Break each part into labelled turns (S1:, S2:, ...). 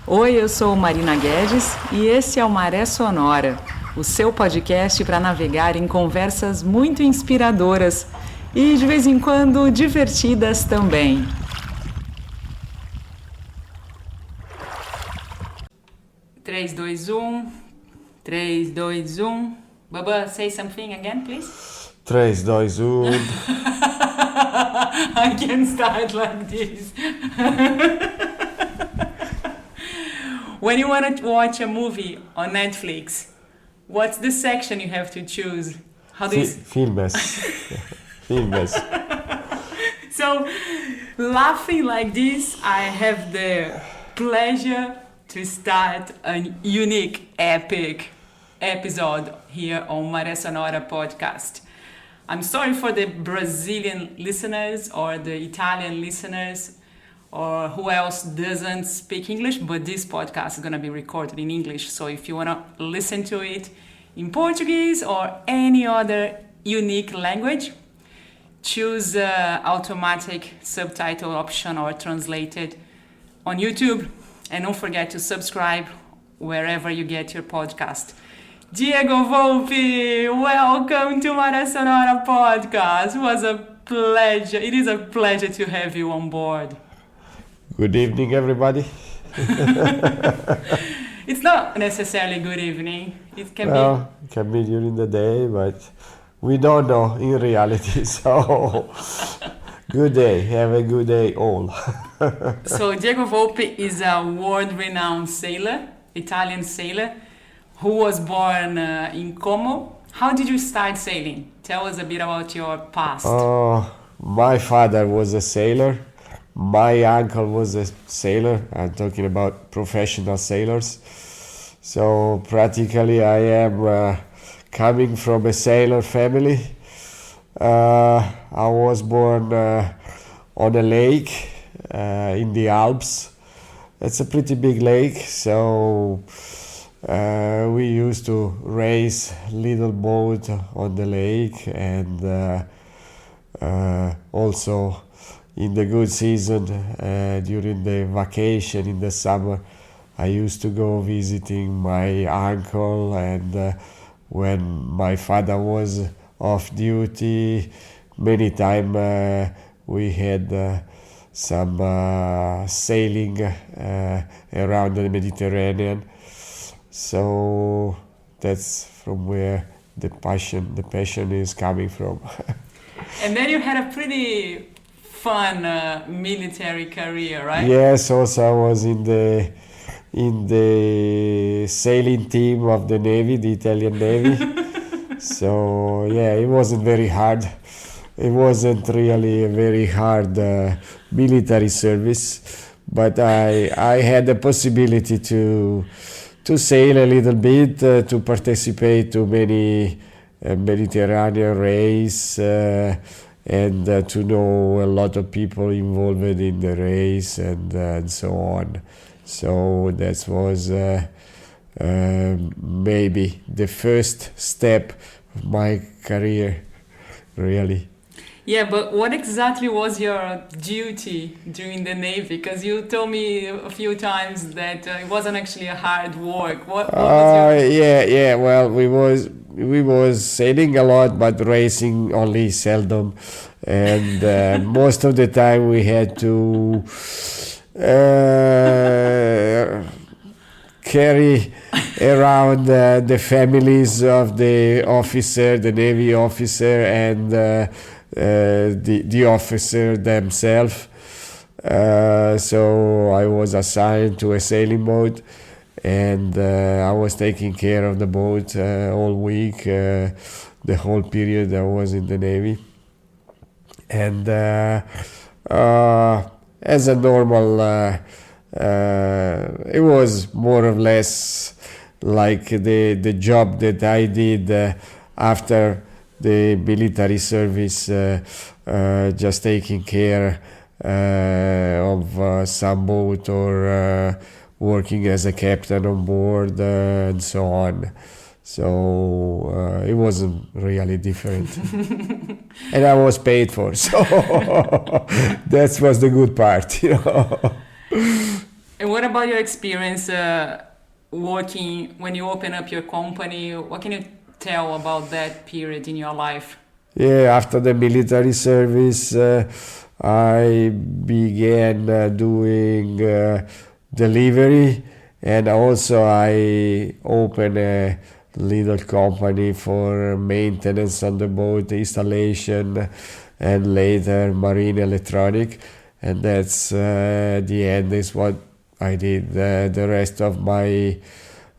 S1: Oi, eu sou Marina Guedes e esse é o Maré Sonora, o seu podcast para navegar em conversas muito inspiradoras e, de vez em quando, divertidas também. Três, dois, um. 3, 2, 1. Baba, say something again, please.
S2: 3, 2, 1.
S1: I can start like this. When you want to watch a movie on Netflix, what's the section you have to choose? How do you...
S2: Filmes. Filmes.
S1: So, laughing like this, I have the pleasure to start a unique, epic episode here on Maré Sonora podcast. I'm sorry for the Brazilian listeners or the Italian listeners or who else doesn't speak English, but this podcast is going to be recorded in English. So if you want to listen to it in Portuguese or any other unique language, choose automatic subtitle option or translated on YouTube. And don't forget to subscribe wherever you get your podcast. Diego Volpi, welcome to Maré Sonora podcast. It was a pleasure. It is a pleasure to have you on board.
S2: Good evening, everybody.
S1: It's not necessarily good evening. It can
S2: It can be during the day, but we don't know in reality. So, good day. Have a good day, all.
S1: So, Diego Volpi is a world-renowned sailor, Italian sailor, who was born in Como. How did you start sailing? Tell us a bit about your past.
S2: My father was a sailor. My uncle was a sailor. I'm talking about professional sailors. So practically I am coming from a sailor family. I was born on a lake in the Alps. It's a pretty big lake, so we used to race little boat on the lake, and also in the good season, during the vacation in the summer, I used to go visiting my uncle, and when my father was off duty, many times we had some sailing around the Mediterranean. So that's from where the passion is coming from.
S1: And then you had a pretty fun military career, right?
S2: Yes, also I was in the sailing team of the Navy, the Italian Navy. So yeah, it wasn't very hard. It wasn't really a very hard military service, but I had the possibility to sail a little bit, to participate to many Mediterranean race, and to know a lot of people involved in the race, and so on. So that was maybe the first step of my career, really.
S1: Yeah, but what exactly was your duty during the Navy? Because you told me a few times that it wasn't actually a hard work. What was your...
S2: Yeah. Well, we was sailing a lot, but racing only seldom, and most of the time we had to carry around the families of the officer, the Navy officer, and the officer themselves. So I was assigned to a sailing boat, and I was taking care of the boat all week, the whole period I was in the Navy. And as a normal, it was more or less like the job that I did after the military service, just taking care of some boat or working as a captain on board, and so on. So it wasn't really different. And I was paid for, so that was the good part, you know.
S1: And what about your experience working when you open up your company? What can you tell about that period in your life?
S2: Yeah, after the military service, I began doing delivery, and also I opened a little company for maintenance on the boat, installation, and later marine electronic. And that's the end is what I did the rest of my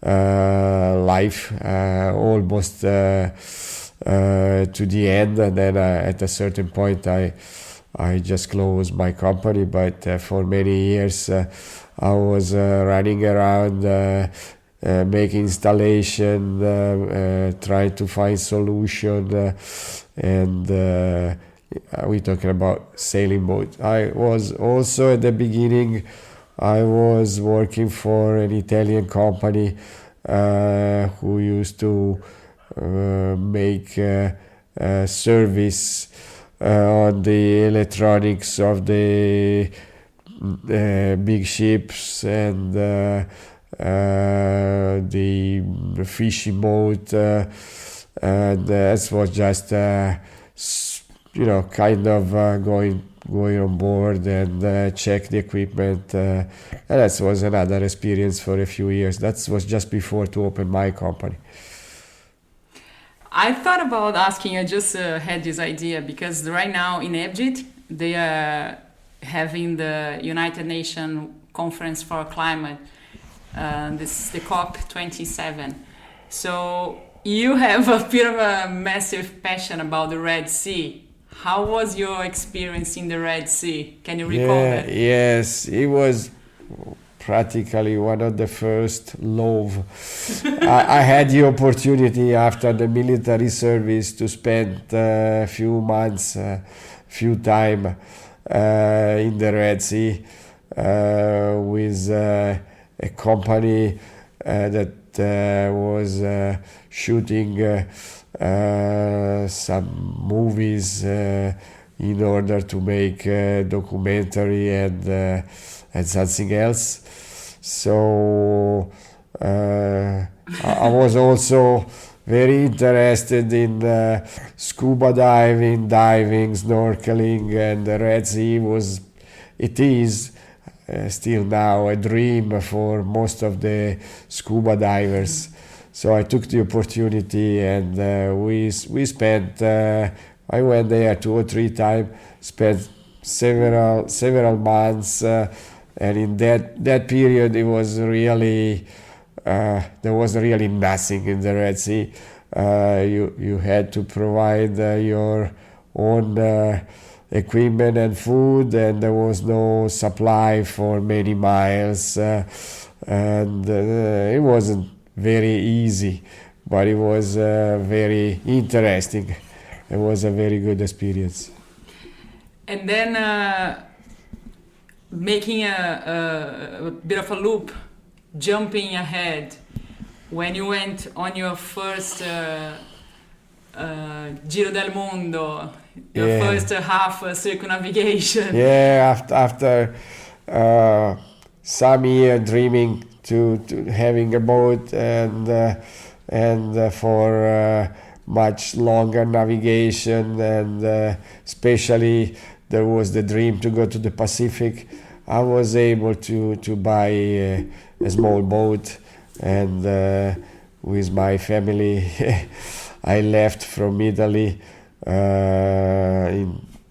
S2: life, almost to the end. And then at a certain point I just closed my company, but for many years I was running around making installation, trying to find solution, and we're talking about sailing boat. I was also at the beginning, I was working for an Italian company who used to make service on the electronics of the big ships and the fishing boat, and that was just kind of going on board and check the equipment, and that was another experience for a few years. That was just before to open my company.
S1: I thought about asking, I just had this idea because right now in Egypt they are having the United Nations Conference for Climate. This is the COP27. So you have a bit of a massive passion about the Red Sea. How was your experience in the Red Sea? Can you recall that?
S2: Yes, it was practically one of the first love. I had the opportunity after the military service to spend a few months, few time in the Red Sea with a company that was shooting some movies in order to make a documentary and something else. So I was also very interested in scuba diving, snorkeling, and the Red Sea is still now a dream for most of the scuba divers. So I took the opportunity, and we spent. I went there 2 or 3 times, spent several months, and in that period it was really there was really nothing in the Red Sea. You had to provide your own equipment and food, and there was no supply for many miles, and it wasn't very easy, but it was very interesting. It was a very good experience.
S1: And then making a bit of a loop, jumping ahead, when you went on your first Giro del Mundo, your first half circumnavigation.
S2: Yeah, after some year dreaming to having a boat and for much longer navigation, and especially there was the dream to go to the Pacific. I was able to buy a small boat, and with my family I left from Italy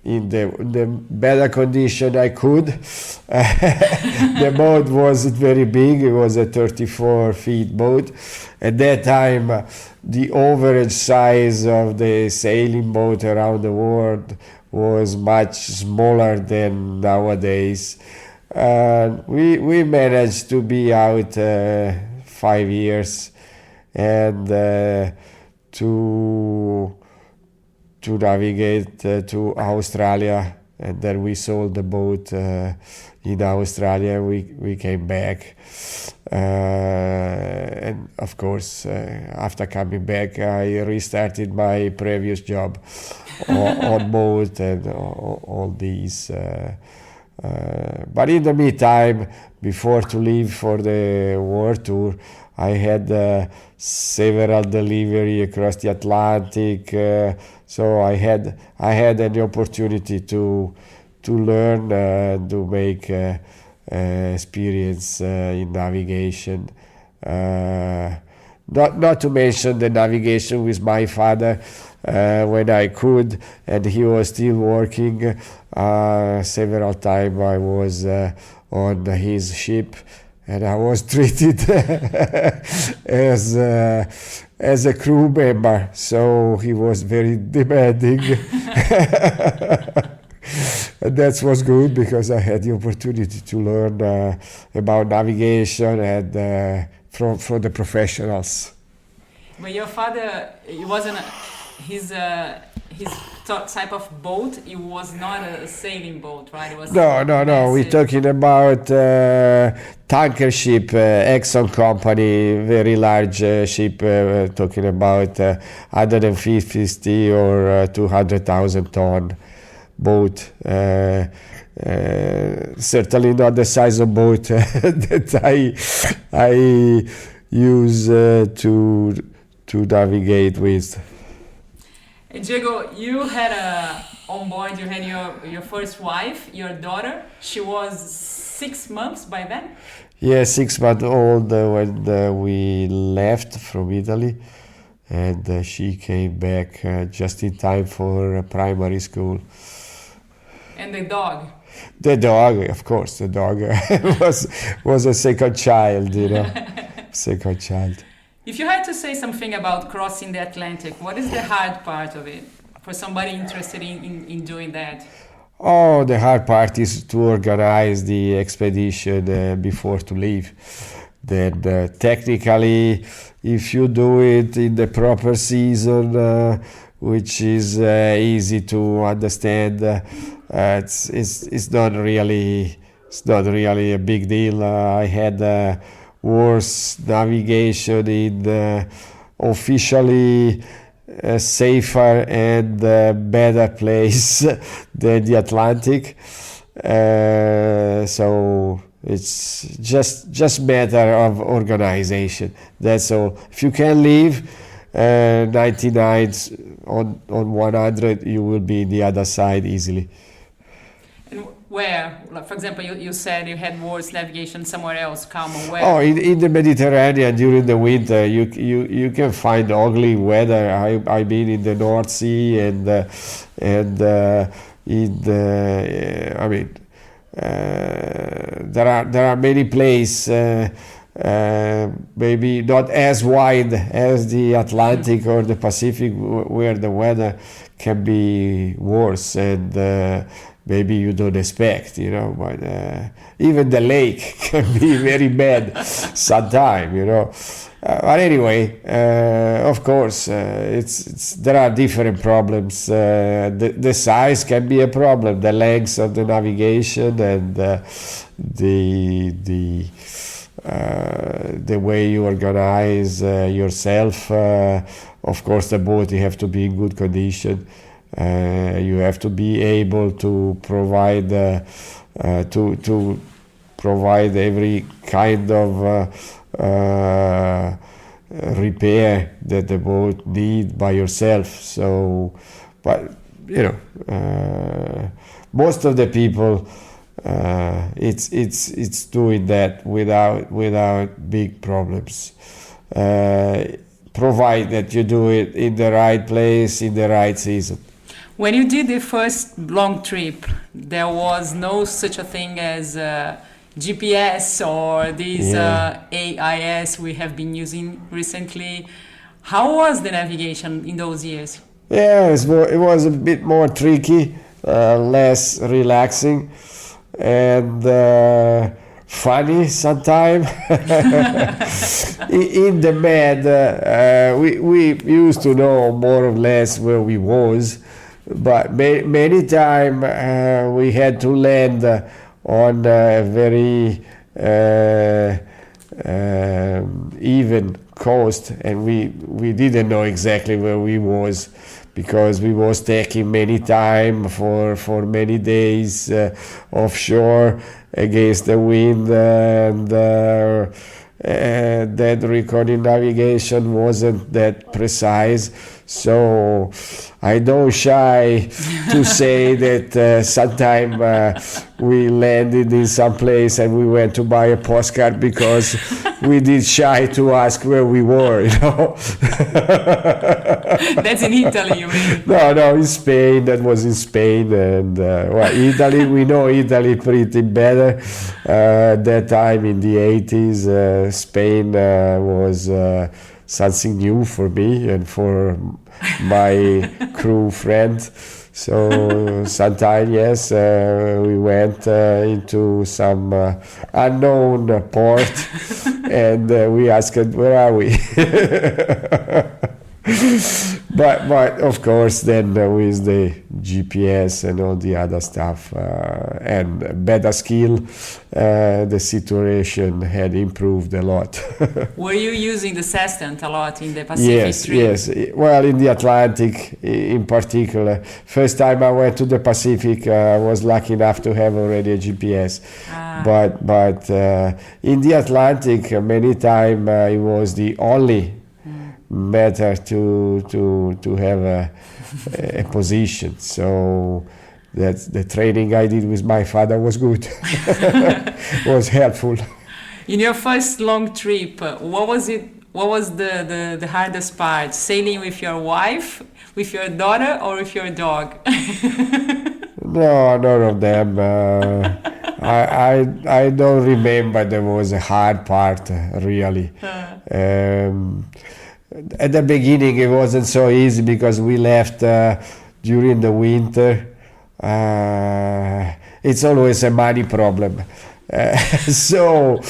S2: in the better condition I could. The boat wasn't very big. It was a 34-foot boat. At that time, the average size of the sailing boat around the world was much smaller than nowadays. We managed to be out 5 years and to navigate to Australia, and then we sold the boat in Australia. We came back, and of course after coming back I restarted my previous job on boat and all these But in the meantime, before to leave for the world tour, I had several delivery across the Atlantic, so I had an opportunity to learn to make experience in navigation. Not to mention the navigation with my father when I could, and he was still working. Several times I was on his ship, and I was treated as a crew member, so he was very demanding. And that was good because I had the opportunity to learn about navigation and from the professionals.
S1: But your father, it wasn't his type of boat. It was not a sailing boat, right? It was
S2: No.
S1: massive.
S2: We're talking about tanker ship, Exxon company, very large ship. Talking about 150 or 200,000 ton boat. Certainly not the size of boat that I use to navigate with.
S1: And Diego, you had on board. You had your first wife, your daughter. She was 6 months by then.
S2: Yeah, 6 months old when we left from Italy, and she came back just in time for primary school.
S1: And the dog.
S2: The dog, of course, the dog was a second child, second child.
S1: If you had to say something about crossing the Atlantic, what is the hard part of it for somebody interested in doing that?
S2: Oh, the hard part is to organize the expedition before to leave. Then technically, if you do it in the proper season, which is easy to understand, it's not really a big deal. I had worse navigation in officially safer and better place than the Atlantic. So it's just matter of organization. That's all. If you can leave 99 on 100, you will be the other side easily.
S1: And where? Like, for example, you said you had worse navigation somewhere else, calmer. Where?
S2: Oh, in the Mediterranean during the winter, you can find ugly weather. I've been in the North Sea and in the there are many places. Maybe not as wide as the Atlantic or the Pacific, where the weather can be worse and maybe you don't expect, but even the lake can be very bad sometimes, But anyway, of course, there are different problems. The size can be a problem, the length of the navigation and the way you organize yourself. Of course, the boat, you have to be in good condition. You have to be able to provide every kind of repair that the boat need by yourself. So, but most of the people, it's doing that without big problems. Provide that you do it in the right place, in the right season.
S1: When you did the first long trip, there was no such a thing as GPS or this AIS we have been using recently. How was the navigation in those years?
S2: Yeah, it was a bit more tricky, less relaxing, and funny sometimes. In the med, we used to know more or less where we was, but many times we had to land on a very even coast, and we didn't know exactly where we was. because we was taking many time for many days offshore against the wind, and that recording navigation wasn't that precise. So I don't shy to say that sometime we landed in some place and we went to buy a postcard because we did shy to ask where we were, you know.
S1: That's in Italy, you mean?
S2: No, in Spain. That was in Spain. And well, Italy, we know Italy pretty better. That time in the 80s, Spain was something new for me and for my crew friend. So sometime, yes, we went into some unknown port and we asked, where are we? But of course, then with the GPS and all the other stuff and better skill, the situation had improved a lot.
S1: Were you using the sextant a lot in the Pacific trip?
S2: Yes. Well, in the Atlantic in particular. First time I went to the Pacific, I was lucky enough to have already a GPS. But in the Atlantic, many times it was the only matter to have a position. So that's the training I did with my father was good. Was helpful.
S1: In your first long trip, what was the hardest part? Sailing with your wife, with your daughter, or with your dog?
S2: No, none of them. I don't remember there was a hard part really. At the beginning it wasn't so easy because we left during the winter. It's always a money problem. So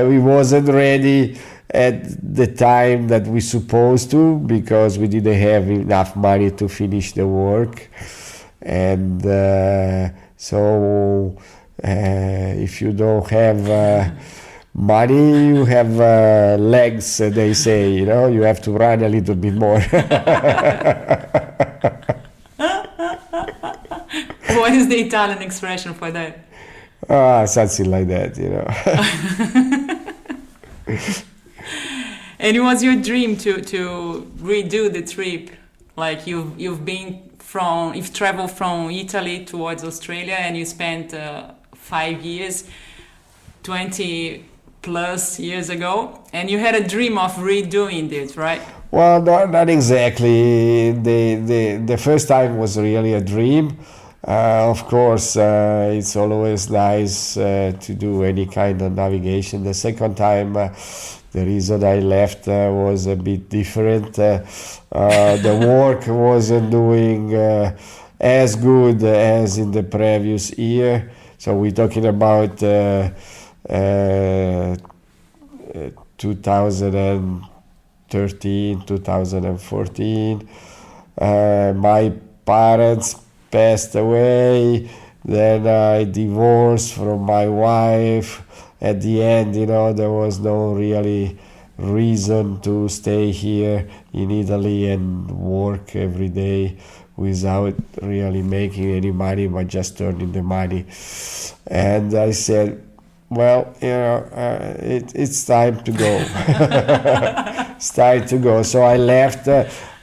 S2: we wasn't ready at the time that we supposed to, because we didn't have enough money to finish the work. And so if you don't have money, you have legs, they say, you know, you have to run a little bit more.
S1: What is the Italian expression for that?
S2: Something like that, you know.
S1: And it was your dream to redo the trip, like you've traveled from Italy towards Australia, and you spent 5 years, 20 plus years ago, and you had a dream of redoing this, right?
S2: Well, not exactly. The first time was really a dream. Of course, it's always nice to do any kind of navigation. The second time, the reason I left was a bit different. The work wasn't doing as good as in the previous year. So we're talking about 2013, 2014. My parents passed away, then I divorced from my wife. At the end, you know, there was no really reason to stay here in Italy and work every day without really making any money, but just earning the money. And I said, well, you know, it's time to go. It's time to go. So I left.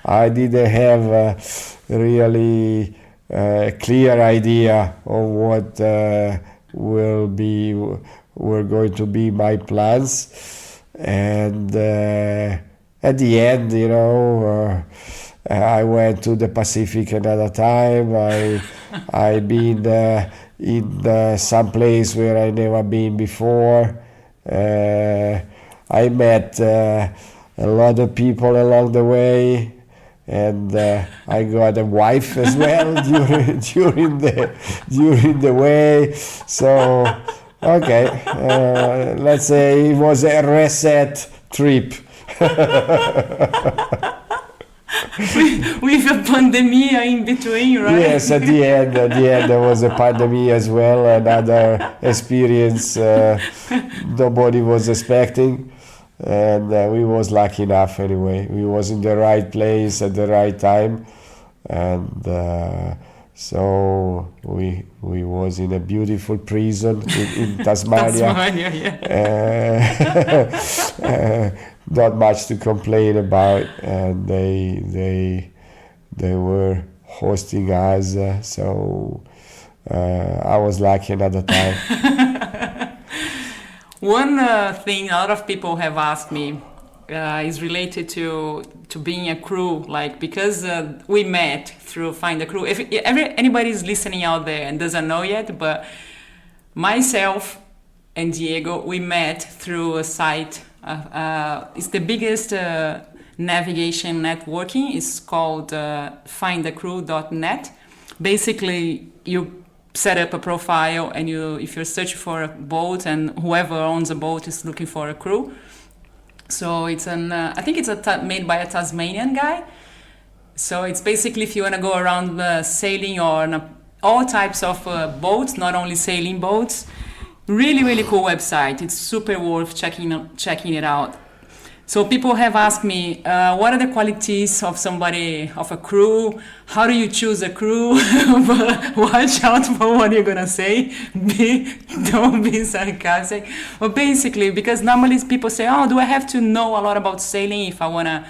S2: I didn't have a really clear idea of what were going to be my plans. And at the end, you know, I went to the Pacific another time. I've been in some place where I never been before. I met a lot of people along the way, and I got a wife as well during the way. So okay, let's say it was a reset trip.
S1: With a pandemic in between, right?
S2: Yes, at the end there was a pandemic as well, another experience nobody was expecting, and we was lucky enough anyway. We was in the right place at the right time. and so we was in a beautiful prison in Tasmania.
S1: Tasmania, yeah.
S2: Not much to complain about, and they were hosting us, so I was lucky another time.
S1: One thing a lot of people have asked me is related to being a crew, like, because we met through Find a Crew. If anybody's listening out there and doesn't know yet, but myself and Diego, we met through a site. It's the biggest navigation networking. It's called findacrew.net. Basically, you set up a profile, and if you're searching for a boat, and whoever owns a boat is looking for a crew. So it's I think it's made by a Tasmanian guy. So it's basically if you want to go around sailing or all types of boats, not only sailing boats. Really, really cool website. It's super worth checking it out. So people have asked me, what are the qualities of a crew? How do you choose a crew? Watch out for what you're gonna say. Don't be sarcastic. But basically, because normally people say, oh, do I have to know a lot about sailing if I wanna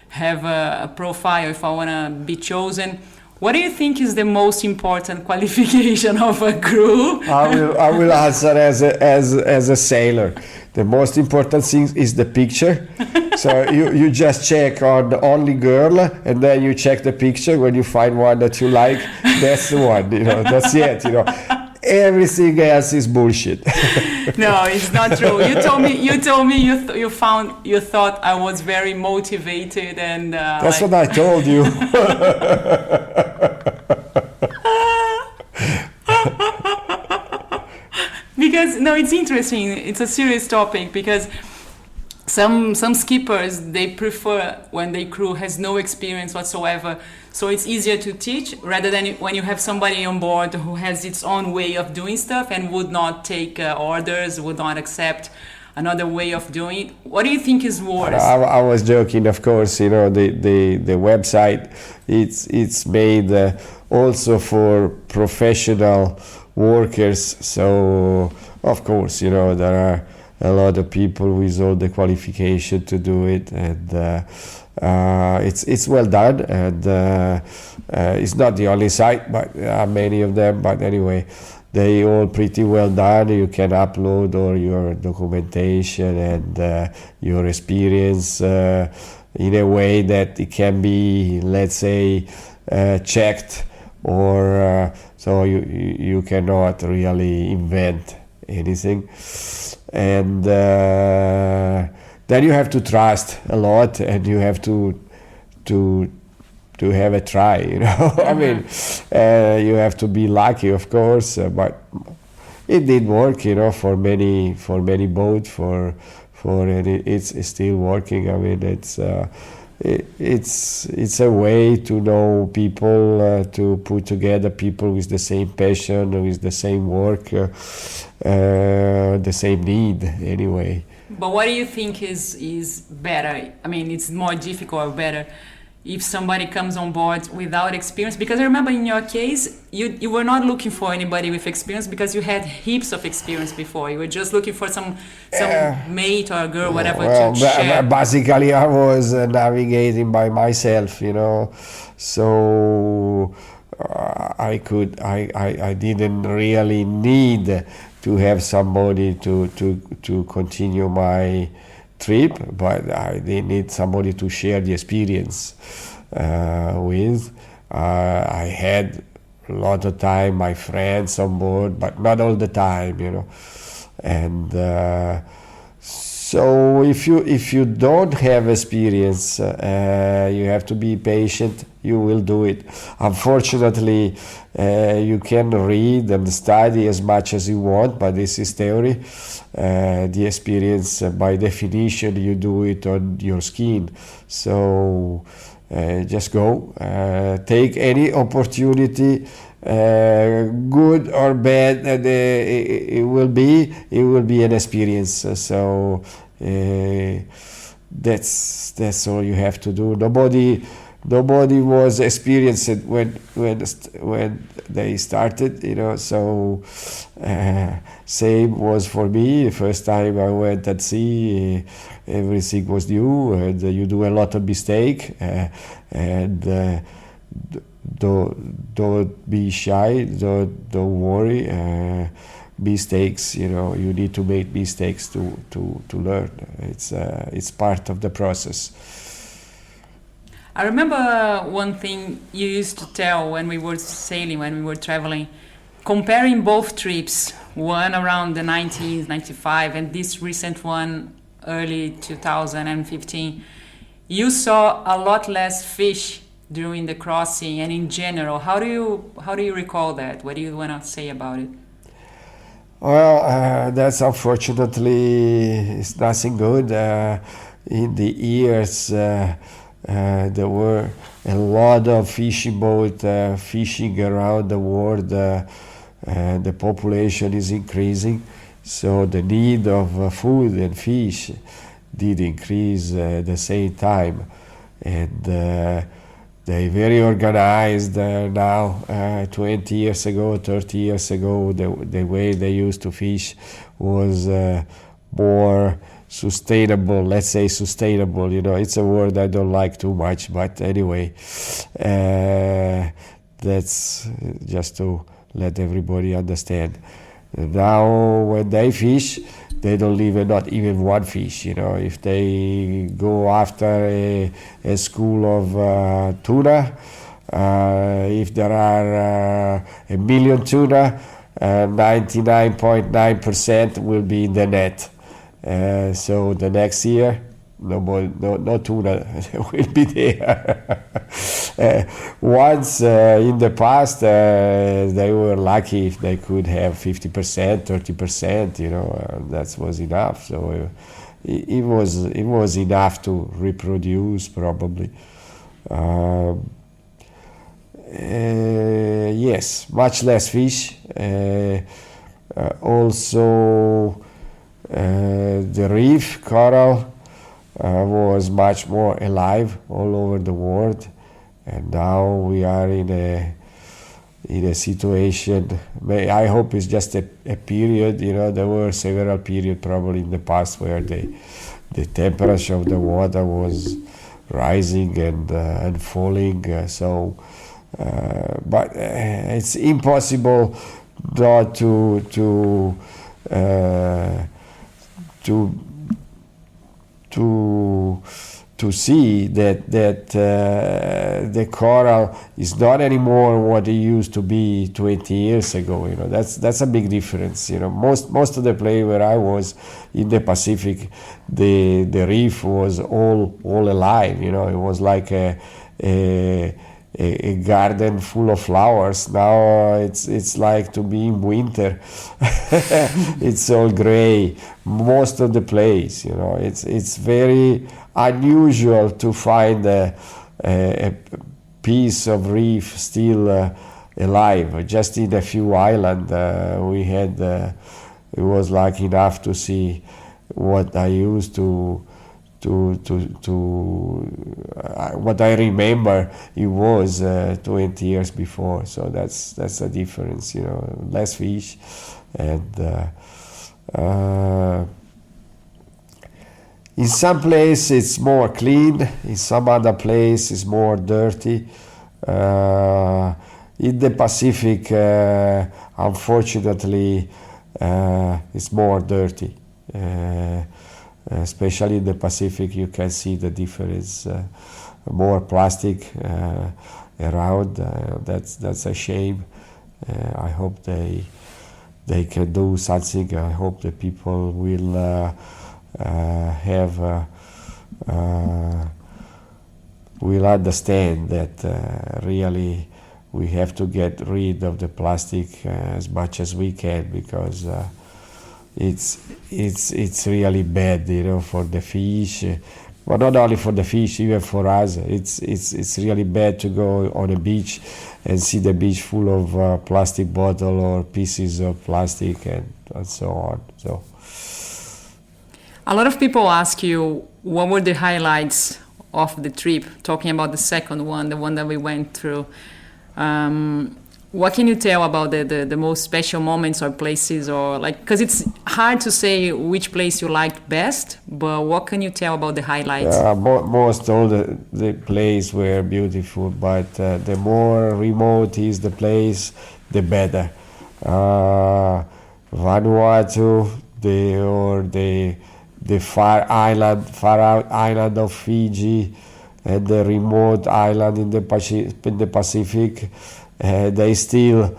S1: have a profile, if I wanna be chosen? What do you think is the most important qualification of a crew?
S2: I will answer as a sailor. The most important thing is the picture. So you just check on the only girl, and then you check the picture. When you find one that you like, that's the one. That's it. Everything else is bullshit.
S1: No, it's not true. You told me you thought I was very motivated, and
S2: that's what I told you.
S1: Because it's interesting. It's a serious topic, because some skippers, they prefer when their crew has no experience whatsoever. So it's easier to teach rather than when you have somebody on board who has its own way of doing stuff and would not take orders, would not accept another way of doing it. What do you think is worse?
S2: I was joking, of course. The website, it's made also for professional workers. So of course, there are a lot of people with all the qualification to do it, and it's well done, and it's not the only site, but there are many of them. But anyway, they all pretty well done. You can upload all your documentation and your experience in a way that it can be, let's say, checked, or so you cannot really invent anything. And then you have to trust a lot, and you have to have a try. I mean, you have to be lucky, of course, but it did work. For many boats, and it's still working. I mean, it's a way to know people, to put together people with the same passion, with the same work, the same need, anyway.
S1: But what do you think is better? I mean, it's more difficult or better if somebody comes on board without experience? Because I remember in your case, you were not looking for anybody with experience, because you had heaps of experience before. You were just looking for some mate or girl, whatever, to share.
S2: Basically, I was navigating by myself, so I didn't really need to have somebody to continue my trip, but I did need somebody to share the experience with. I had a lot of time, my friends on board, but not all the time, And so if you don't have experience, you have to be patient. You will do it. Unfortunately, you can read and study as much as you want, but this is theory. The experience, by definition, you do it on your skin. So just go. Take any opportunity, good or bad, and it will be an experience. So that's all you have to do. nobody was experienced it when they started, So same was for me. The first time I went at sea, everything was new, and you do a lot of mistake. And don't be shy. Don't worry. Mistakes, you need to make mistakes to learn. It's part of the process.
S1: I remember one thing you used to tell when we were sailing, when we were traveling, comparing both trips, one around the 1995 and this recent one early 2015. You saw a lot less fish during the crossing and in general. How do you recall that? What do you want to say about it?
S2: Well, that's unfortunately it's nothing good. In the years, there were a lot of fishing boats fishing around the world. The population is increasing, so the need of food and fish did increase at the same time. And they very organized now. 20 years ago, 30 years ago, the way they used to fish was more sustainable. Let's say sustainable. It's a word I don't like too much, but anyway, that's just to let everybody understand. Now, when they fish, they don't leave not even one fish. If they go after a school of tuna, if there are a million tuna, 99.9% will be in the net. So the next year, no tuna will be there. Once in the past, they were lucky if they could have 50%, 30%. That was enough. So it was enough to reproduce probably. Yes, much less fish. Also, the reef coral was much more alive all over the world, and now we are in a situation. I hope it's just a period. There were several periods probably in the past where the temperature of the water was rising and falling. But it's impossible not to see that the coral is not anymore what it used to be 20 years ago. That's a big difference. Most of the place where I was in the Pacific, the reef was all alive. It was like a garden full of flowers. Now it's like to be in winter. It's all gray most of the place. It's very unusual to find a piece of reef still alive. Just in a few islands we had. It was like enough to see what I used to what I remember it was 20 years before. So that's a difference. Less fish, and in some places it's more clean, in some other place it's more dirty. In the Pacific, unfortunately, it's more dirty. Especially in the Pacific, you can see the difference. More plastic around. That's a shame. I hope they can do something. I hope the people will will understand that really we have to get rid of the plastic as much as we can, because it's really bad, for the fish, but not only for the fish, even for us. It's really bad to go on a beach and see the beach full of plastic bottle or pieces of plastic and so on. So
S1: a lot of people ask you what were the highlights of the trip, talking about the second one, the one that we went through. What can you tell about the most special moments or places, or like, because it's hard to say which place you liked best, but what can you tell about the highlights?
S2: Most all the places were beautiful, but the more remote is the place, the better. Vanuatu, the far out island of Fiji, and the remote island in the Pacific. They still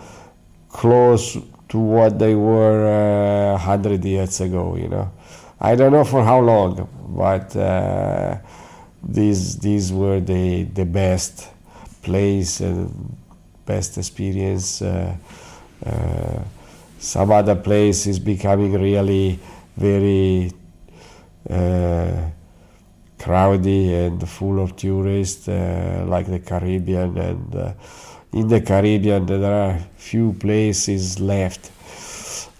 S2: close to what they were 100 years ago, you know. I don't know for how long, but these were the best place and best experience. Some other place is becoming really very crowded and full of tourists, like the Caribbean, and in the Caribbean there are few places left.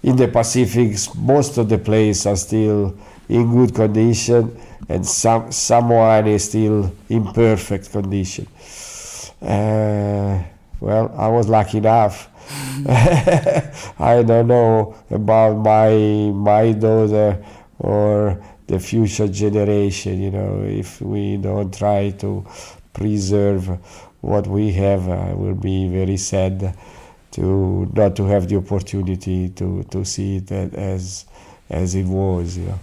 S2: In the Pacific, most of the places are still in good condition, and someone is still in perfect condition. Well, I was lucky enough. I don't know about my daughter or the future generation, you know, if we don't try to preserve what we have. I will be very sad to not to have the opportunity to see it as it was, you know.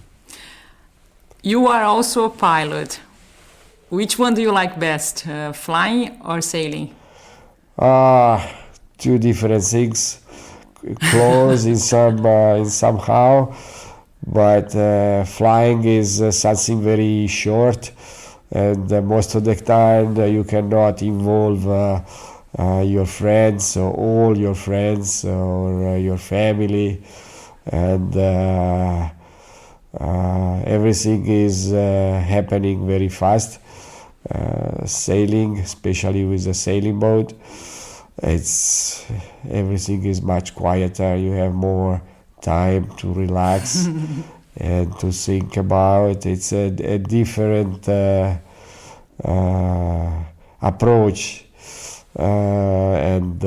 S1: You are also a pilot. Which one do you like best, flying or sailing?
S2: Two different things, close in somehow, but flying is something very short, and most of the time you cannot involve your friends or all your friends or your family, and everything is happening very fast. Sailing, especially with a sailing boat, everything is much quieter. You have more time to relax and to think about. It's a different approach, and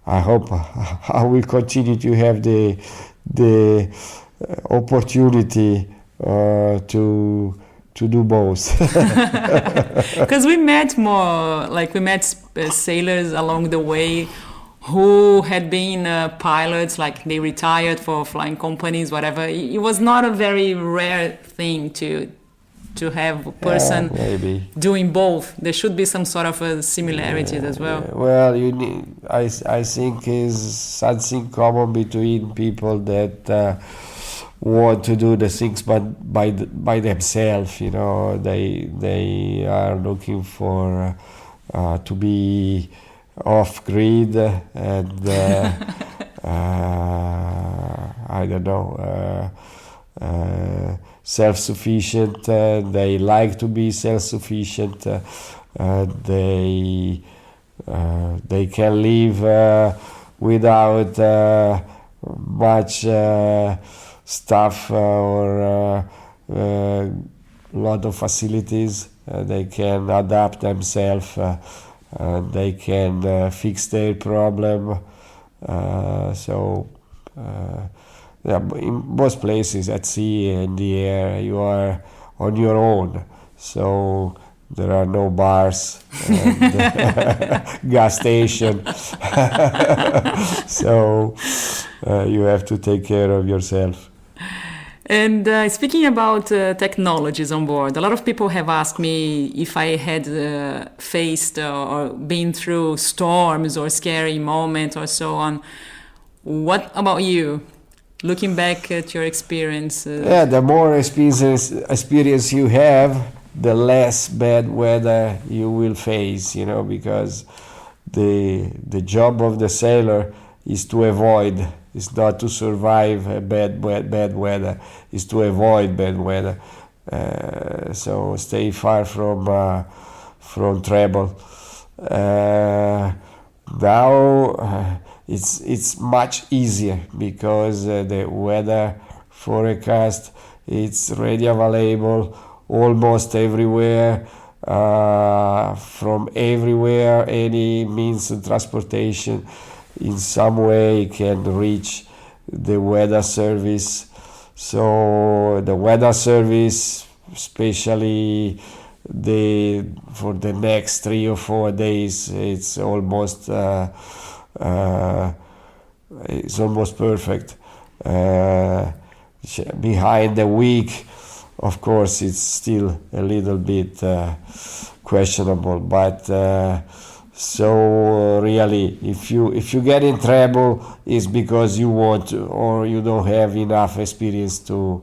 S2: I hope I will continue to have the opportunity to do both.
S1: Because we met sailors along the way who had been pilots, like they retired for flying companies, whatever. It was not a very rare thing to have a person doing both. There should be some sort of a similarity as well.
S2: Well, I think is something common between people that want to do the things but by themselves, you know. They are looking for to be off grid and I don't know, self-sufficient. They like to be self-sufficient. They can live without much stuff or lot of facilities. They can adapt themselves. They can fix their problem. In most places at sea and in the air, you are on your own. So there are no bars and gas station. So you have to take care of yourself.
S1: And speaking about technologies on board, a lot of people have asked me if I had faced or been through storms or scary moments or so on. What about you? Looking back at your experience.
S2: The more experience you have, the less bad weather you will face, you know, because the job of the sailor is to avoid. It's not to survive bad weather. It's to avoid bad weather. So stay far from trouble. Now it's much easier because the weather forecast. It's ready available almost everywhere, from everywhere. Any means of transportation in some way can reach the weather service. So the weather service, especially for the next 3 or 4 days, it's almost perfect. Behind the week, of course, it's still a little bit questionable, but so really, if you get in trouble, it's because you want to, or you don't have enough experience to.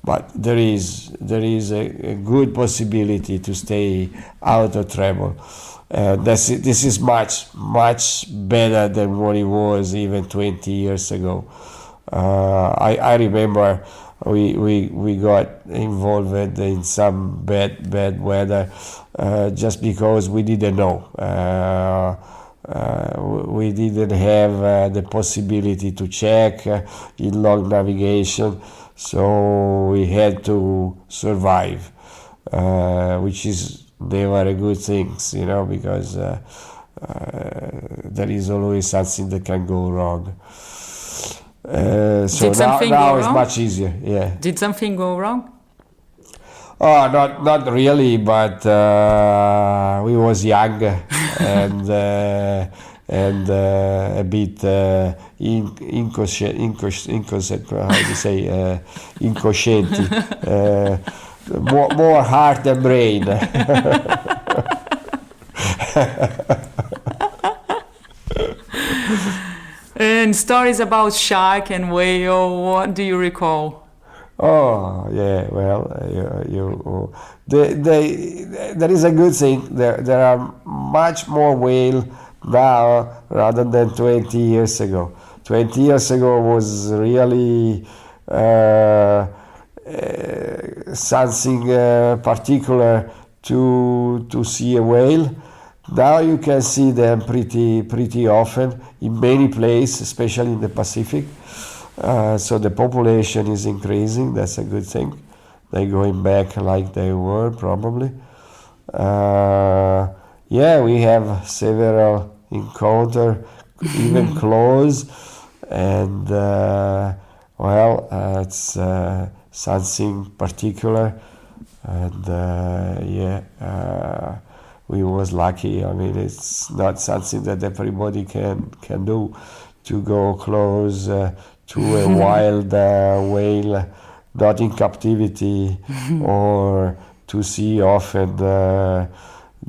S2: But there is a good possibility to stay out of trouble. This is much better than what it was even 20 years ago. I remember we got involved in some bad weather just because we didn't know. We didn't have the possibility to check in log navigation, so we had to survive, which is never a good thing, because there is always something that can go wrong. So now it's much easier. Yeah.
S1: Did something go wrong?
S2: Oh, not really, but we was young and a bit incoscienti, more heart than brain.
S1: And stories about shark and whale, what do you recall?
S2: Oh yeah, well, there is a good thing. There are much more whale now rather than 20 years ago. 20 years ago was really something particular to see a whale. Now you can see them pretty often in many places, especially in the Pacific. So the population is increasing. That's a good thing. They're going back like they were probably. We have several encounters, even close, and it's something particular, and we was lucky. I mean, it's not something that everybody can do, to go close to a wild whale, not in captivity, or to see often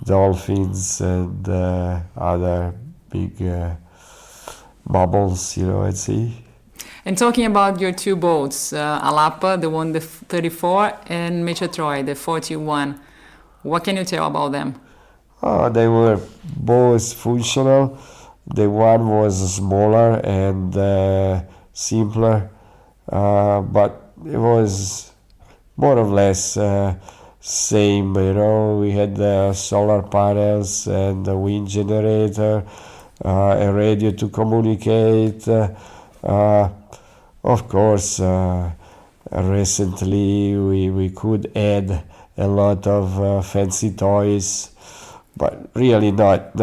S2: dolphins and other big bubbles, at sea.
S1: And talking about your two boats, Alapa, the one, the 34, and Metrotroy, the 41, what can you tell about them?
S2: Oh, they were both functional. The one was smaller and simpler, but it was more or less same. We had solar panels and a wind generator, a radio to communicate. Of course, recently we could add a lot of fancy toys, but really not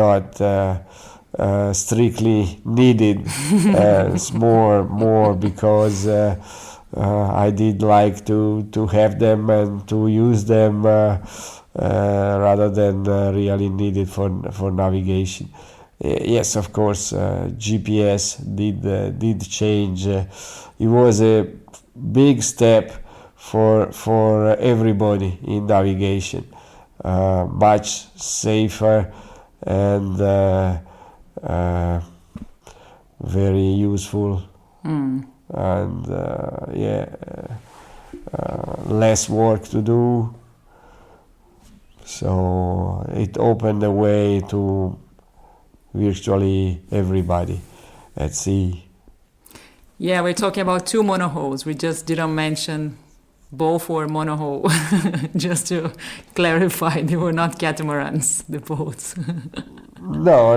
S2: strictly needed. It's more because I did like to have them and to use them rather than really needed for navigation. Yes, of course, GPS did change. It was a big step for everybody in navigation. Much safer and very useful, and less work to do. So it opened the way to virtually everybody at sea.
S1: Yeah, we're talking about two monohulls. We just didn't mention both were monohull. Just to clarify, they were not catamarans, the boats.
S2: No,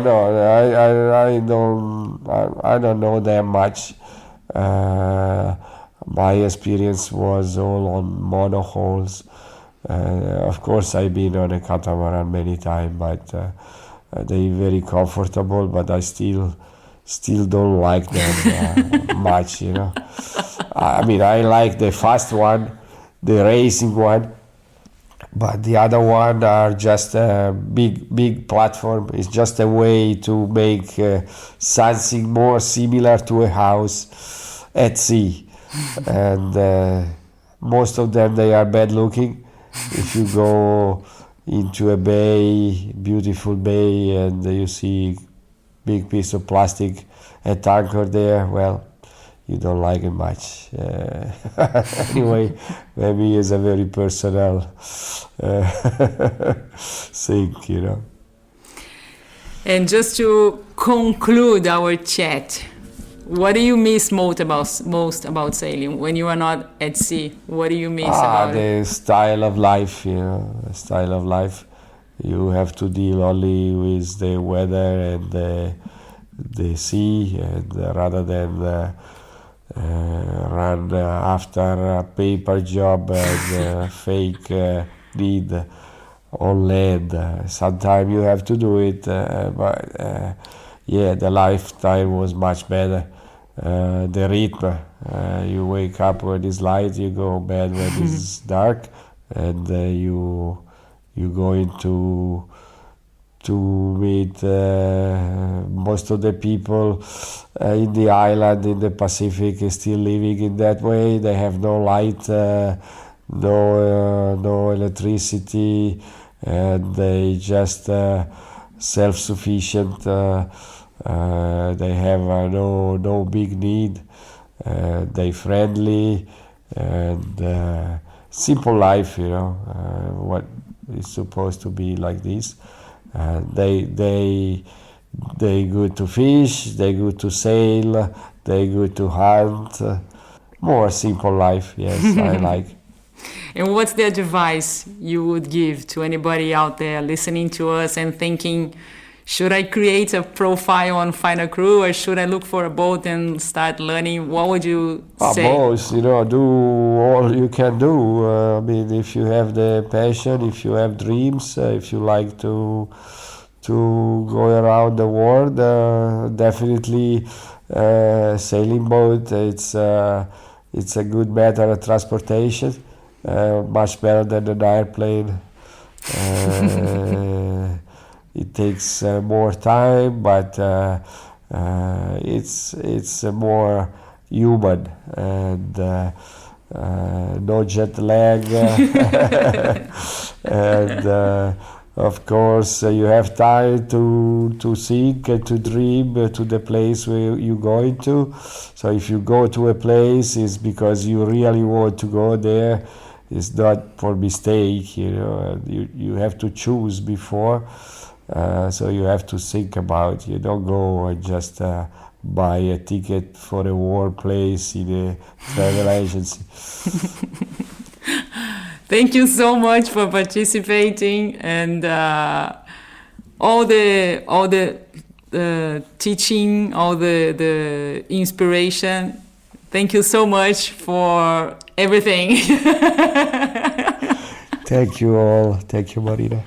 S2: I don't know them much. My experience was all on monohulls. Of course, I've been on a catamaran many times, but they're very comfortable. But I still don't like them much. I mean, I like the fast one, the racing one, but the other one are just a big platform. It's just a way to make something more similar to a house at sea. And most of them, they are bad looking. If you go into a bay, beautiful bay, and you see big piece of plastic at anchor there, well, you don't like it much. Anyway, maybe it's a very personal thing,
S1: And just to conclude our chat, what do you miss most about sailing when you are not at sea? What do you miss about
S2: the style of life, the style of life. You have to deal only with the weather and the sea, and rather than run after a paper job and fake need on land. Sometimes you have to do it, but the lifetime was much better. The rhythm, you wake up when it's light, you go bed when it's dark, and you going to meet most of the people in the island in the Pacific is still living in that way. They have no light, no electricity, and they just self-sufficient. They have no big need. They friendly and simple life. What is supposed to be like this. They good to fish. They good to sail. They good to hunt. More simple life. Yes, I like.
S1: And what's the advice you would give to anybody out there listening to us and thinking, should I create a profile on Find a Crew, or should I look for a boat and start learning? What would you say?
S2: Both, do all you can do. I mean, if you have the passion, if you have dreams, if you like to go around the world, definitely sailing boat. It's a good method of transportation, much better than an airplane. It takes more time, but it's more human, and no jet lag. And of course, you have time to think and to dream to the place where you're going to. So if you go to a place, it's because you really want to go there. It's not for mistake, you have to choose before. So you have to think about. You don't go and just buy a ticket for a warm place in a travel agency.
S1: Thank you so much for participating, and all the teaching, all the inspiration. Thank you so much for everything.
S2: Thank you all. Thank you, Marina.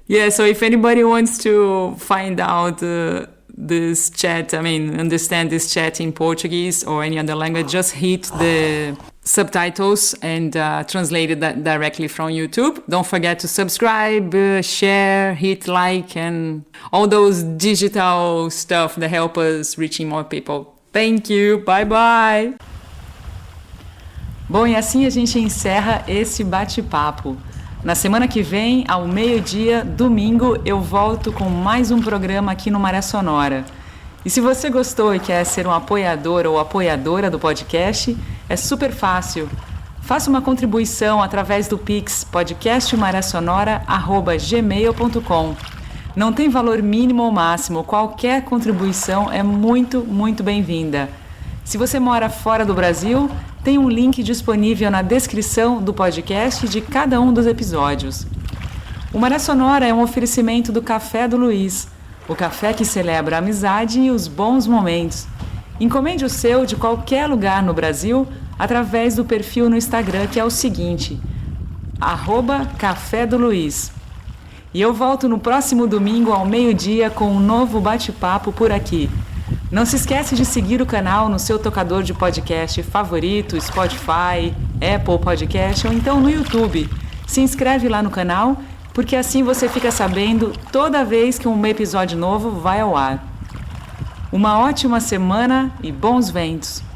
S1: Yeah, so if anybody wants to find out this chat, understand this chat in Portuguese or any other language, just hit the subtitles and translate it directly from YouTube. Don't forget to subscribe, share, hit like, and all those digital stuff that help us reaching more people. Thank you. Bye bye. Bom, e assim a gente encerra esse bate-papo. Na semana que vem, ao meio-dia, domingo, eu volto com mais um programa aqui no Maré Sonora. E se você gostou e quer ser um apoiador ou apoiadora do podcast, é super fácil. Faça uma contribuição através do Pix podcastmarésonora@gmail.com. Não tem valor mínimo ou máximo, qualquer contribuição é muito, muito bem-vinda. Se você mora fora do Brasil, tem um link disponível na descrição do podcast de cada um dos episódios. O Maré Sonora é um oferecimento do Café do Luiz, o café que celebra a amizade e os bons momentos.
S3: Encomende o seu de qualquer lugar no Brasil através do perfil no Instagram, que é o seguinte, @Café do Luiz. E eu volto no próximo domingo ao meio-dia com um novo bate-papo por aqui. Não se esquece de seguir o canal no seu tocador de podcast favorito, Spotify, Apple Podcast ou então no YouTube. Se inscreve lá no canal, porque assim você fica sabendo toda vez que um episódio novo vai ao ar. Uma ótima semana e bons ventos!